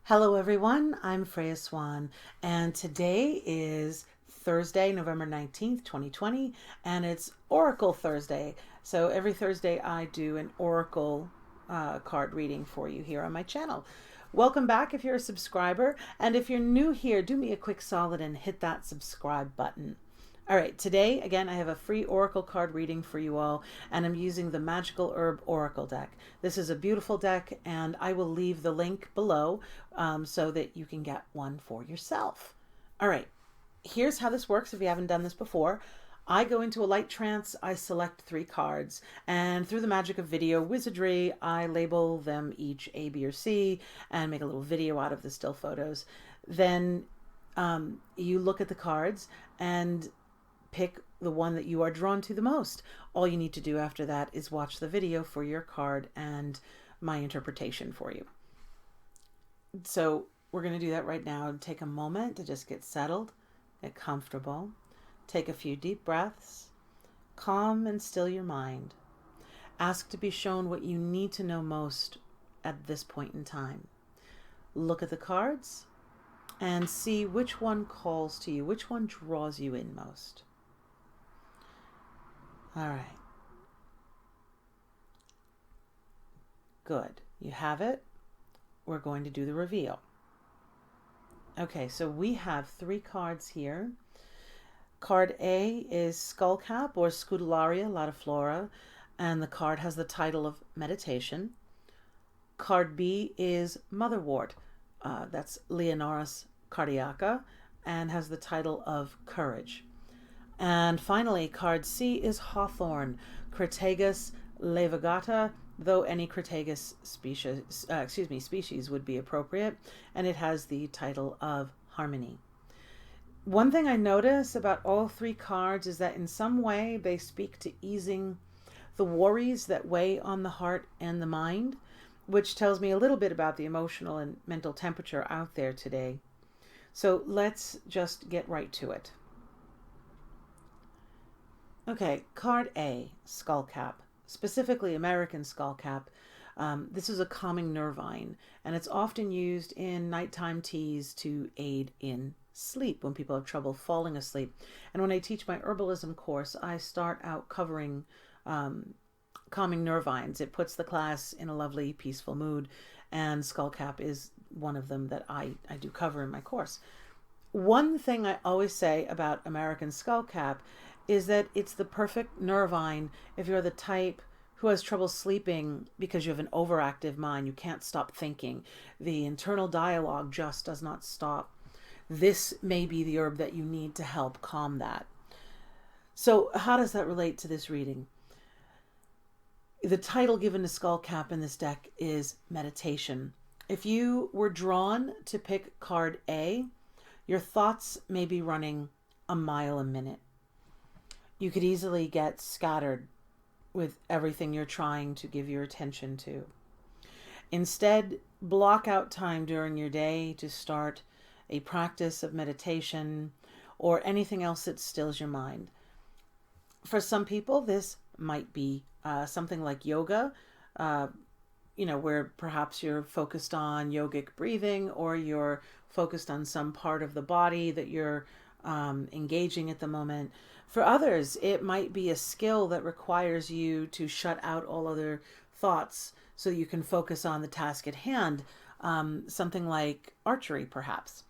Hello everyone, I'm Freya Swan, and today is Thursday, November 19th, 2020, and it's Oracle Thursday. So every Thursday I do an Oracle card reading for you here on my channel. Welcome back if you're a subscriber, and if you're new here, do me a quick solid and hit that subscribe button. All right, today, again, I have a free Oracle card reading for you all, and I'm using the Magical Herb Oracle deck. This is a beautiful deck, and I will leave the link below so that you can get one for yourself. All right, here's how this works if you haven't done this before. I go into a light trance, I select 3 cards, and through the magic of video wizardry, I label them each A, B, or C, and make a little video out of the still photos. Then you look at the cards and pick the one that you are drawn to the most. All you need to do after that is watch the video for your card and my interpretation for you. So we're going to do that right now. Take a moment to just get settled, get comfortable, take a few deep breaths, calm and still your mind. Ask to be shown what you need to know most at this point in time. Look at the cards and see which one calls to you, which one draws you in most. All right. Good. You have it. We're going to do the reveal. Okay, so we have 3 cards here. Card A is Skullcap or Scutellaria latiflora, and the card has the title of Meditation. Card B is Motherwort, that's Leonoris cardiaca, and has the title of Courage. And finally, card C is Hawthorn, Crataegus laevigata, though any Crataegus species would be appropriate, and it has the title of Harmony. One thing I notice about all 3 cards is that in some way they speak to easing the worries that weigh on the heart and the mind, which tells me a little bit about the emotional and mental temperature out there today. So let's just get right to it. Okay, card A, Skullcap, specifically American Skullcap. This is a calming nervine, and it's often used in nighttime teas to aid in sleep when people have trouble falling asleep. And when I teach my herbalism course, I start out covering calming nervines. It puts the class in a lovely, peaceful mood, and Skullcap is one of them that I do cover in my course. One thing I always say about American Skullcap is that it's the perfect nervine if you're the type who has trouble sleeping because you have an overactive mind. You can't stop thinking. The internal dialogue just does not stop. This may be the herb that you need to help calm that. So how does that relate to this reading? The title given to Skullcap in this deck is Meditation. If you were drawn to pick card A, your thoughts may be running a mile a minute. You could easily get scattered with everything you're trying to give your attention to. Instead, block out time during your day to start a practice of meditation or anything else that stills your mind. For some people, this might be something like yoga, where perhaps you're focused on yogic breathing, or you're focused on some part of the body that you're engaging at the moment. For others, it might be a skill that requires you to shut out all other thoughts so you can focus on the task at hand, something like archery, perhaps.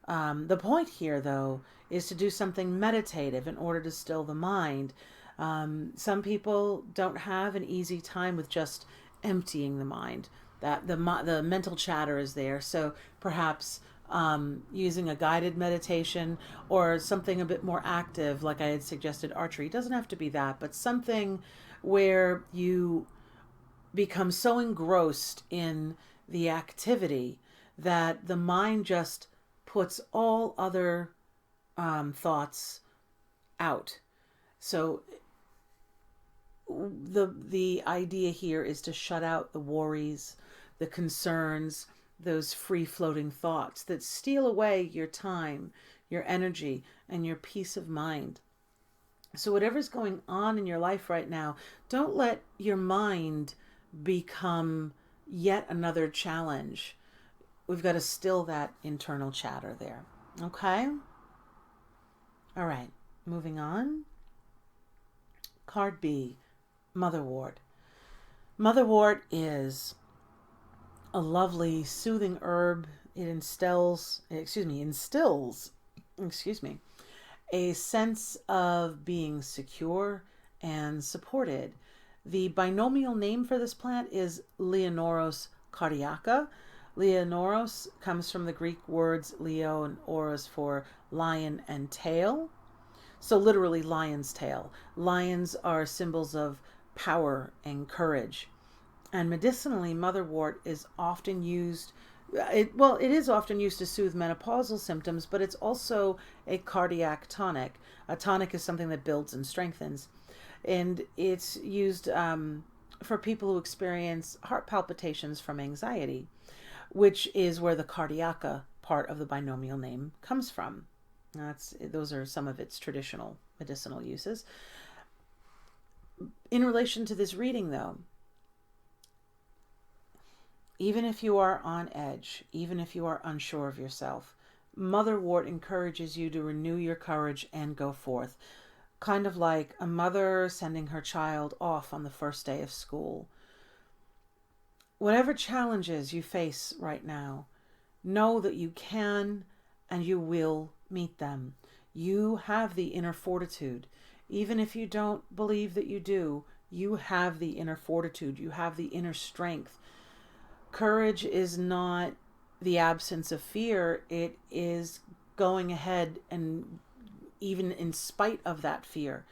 The point here, though, is to do something meditative in order to still the mind. Some people don't have an easy time with just emptying the mind. That the mental chatter is there, so perhaps using a guided meditation or something a bit more active, like I had suggested, archery. It doesn't have to be that, but something where you become so engrossed in the activity that the mind just puts all other thoughts out. So the idea here is to shut out the worries, the concerns, those free-floating thoughts that steal away your time, your energy, and your peace of mind. So whatever's going on in your life right now, don't let your mind become yet another challenge. we've got to still that internal chatter there. Okay? All right, moving on. Card B, Motherwort. Motherwort is a lovely, soothing herb. It instills a sense of being secure and supported. The binomial name for this plant is Leonoros cardiaca. Leonoros comes from the Greek words Leo and oros for lion and tail. So literally lion's tail. Lions are symbols of power and courage. And medicinally, motherwort is often used, it is often used to soothe menopausal symptoms, but it's also a cardiac tonic. A tonic is something that builds and strengthens. And it's used for people who experience heart palpitations from anxiety, which is where the cardiaca part of the binomial name comes from. Those are some of its traditional medicinal uses. In relation to this reading, though, even if you are on edge, even if you are unsure of yourself, Motherwort encourages you to renew your courage and go forth. Kind of like a mother sending her child off on the first day of school. Whatever challenges you face right now, know that you can and you will meet them. You have the inner fortitude. Even if you don't believe that you do, you have the inner fortitude. You have the inner strength. Courage is not the absence of fear. It is going ahead and even in spite of that fear.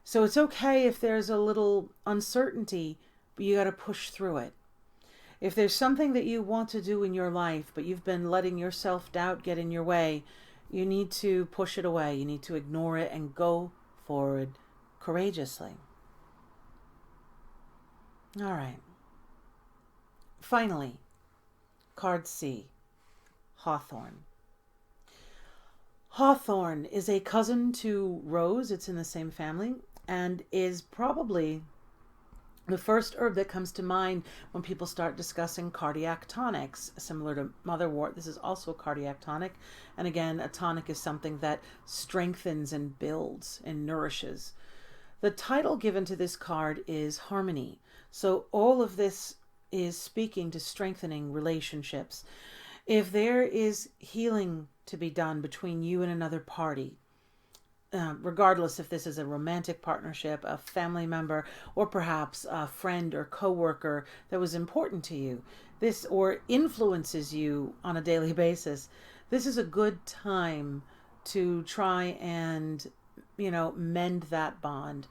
So it's okay if there's a little uncertainty, but you got to push through it. If there's something that you want to do in your life, but you've been letting your self-doubt get in your way, you need to push it away. You need to ignore it and go forward courageously. All right. Finally, card C, Hawthorn. Hawthorn is a cousin to rose. It's in the same family and is probably the first herb that comes to mind when people start discussing cardiac tonics, similar to motherwort. This is also a cardiac tonic. And again, a tonic is something that strengthens and builds and nourishes. The title given to this card is Harmony. So all of this is speaking to strengthening relationships. If there is healing to be done between you and another party, regardless if this is a romantic partnership, a family member, or perhaps a friend or coworker that was important to you, this or influences you on a daily basis, this is a good time to try and, mend that bond.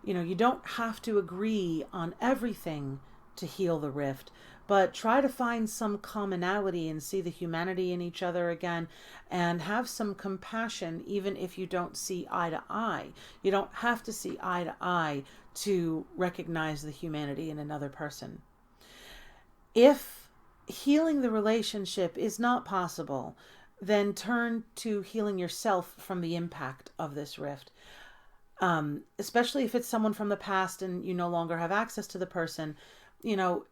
You don't have to agree on everything to heal the rift, but try to find some commonality and see the humanity in each other again and have some compassion even if you don't see eye to eye. You don't have to see eye to eye to recognize the humanity in another person. If healing the relationship is not possible, then turn to healing yourself from the impact of this rift. Especially if it's someone from the past and you no longer have access to the person.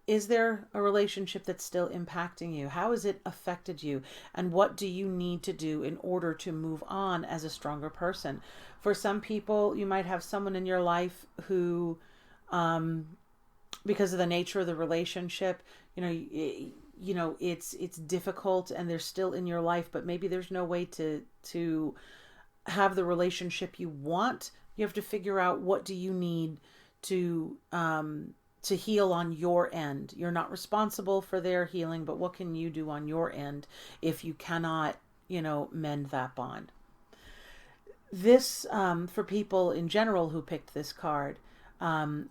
Is there a relationship that's still impacting you? How has it affected you? And what do you need to do in order to move on as a stronger person? For some people, you might have someone in your life who, because of the nature of the relationship, it's difficult and they're still in your life, but maybe there's no way to have the relationship you want. You have to figure out, what do you need to heal on your end. You're not responsible for their healing, but what can you do on your end if you cannot, mend that bond? This, for people in general who picked this card,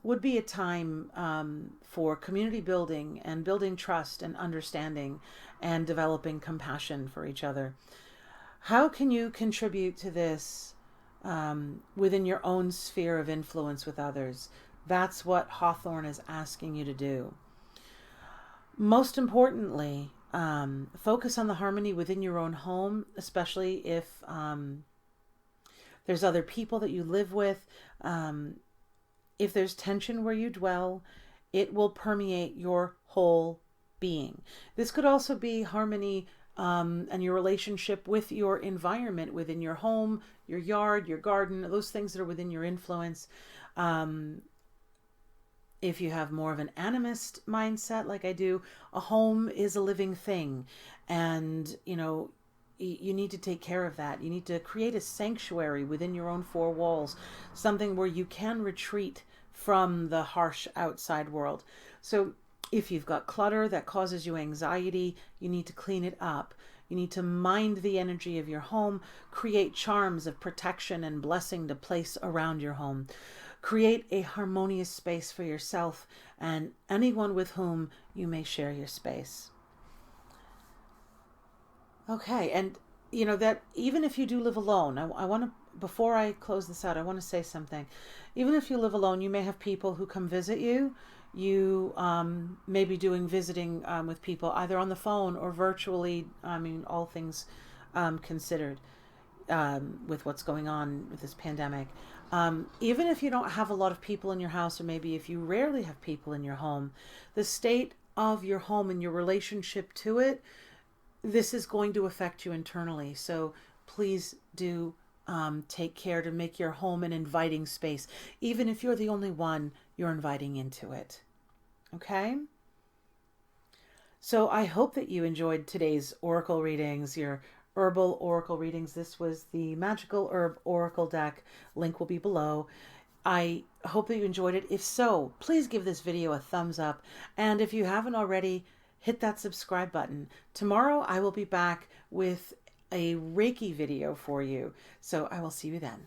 would be a time for community building and building trust and understanding and developing compassion for each other. How can you contribute to this within your own sphere of influence with others? That's what Hawthorn is asking you to do. Most importantly, focus on the harmony within your own home, especially if there's other people that you live with. If there's tension where you dwell, it will permeate your whole being. This could also be harmony and your relationship with your environment within your home, your yard, your garden, those things that are within your influence. If you have more of an animist mindset like I do, a home is a living thing. And, you need to take care of that. You need to create a sanctuary within your own four walls, something where you can retreat from the harsh outside world. So if you've got clutter that causes you anxiety, you need to clean it up. You need to mind the energy of your home, create charms of protection and blessing to place around your home. Create a harmonious space for yourself and anyone with whom you may share your space. Okay, and that even if you do live alone, I want to, before I close this out, I want to say something. Even if you live alone, you may have people who come visit you. You may be doing visiting with people either on the phone or virtually. I mean, all things considered with what's going on with this pandemic. Even if you don't have a lot of people in your house, or maybe if you rarely have people in your home, the state of your home and your relationship to it, this is going to affect you internally. So please do take care to make your home an inviting space, even if you're the only one you're inviting into it. Okay? So I hope that you enjoyed today's oracle readings, your herbal oracle readings. This was the Magical Herb Oracle deck. Link will be below. I hope that you enjoyed it. If so, please give this video a thumbs up. And if you haven't already, hit that subscribe button. Tomorrow I will be back with a Reiki video for you. So I will see you then.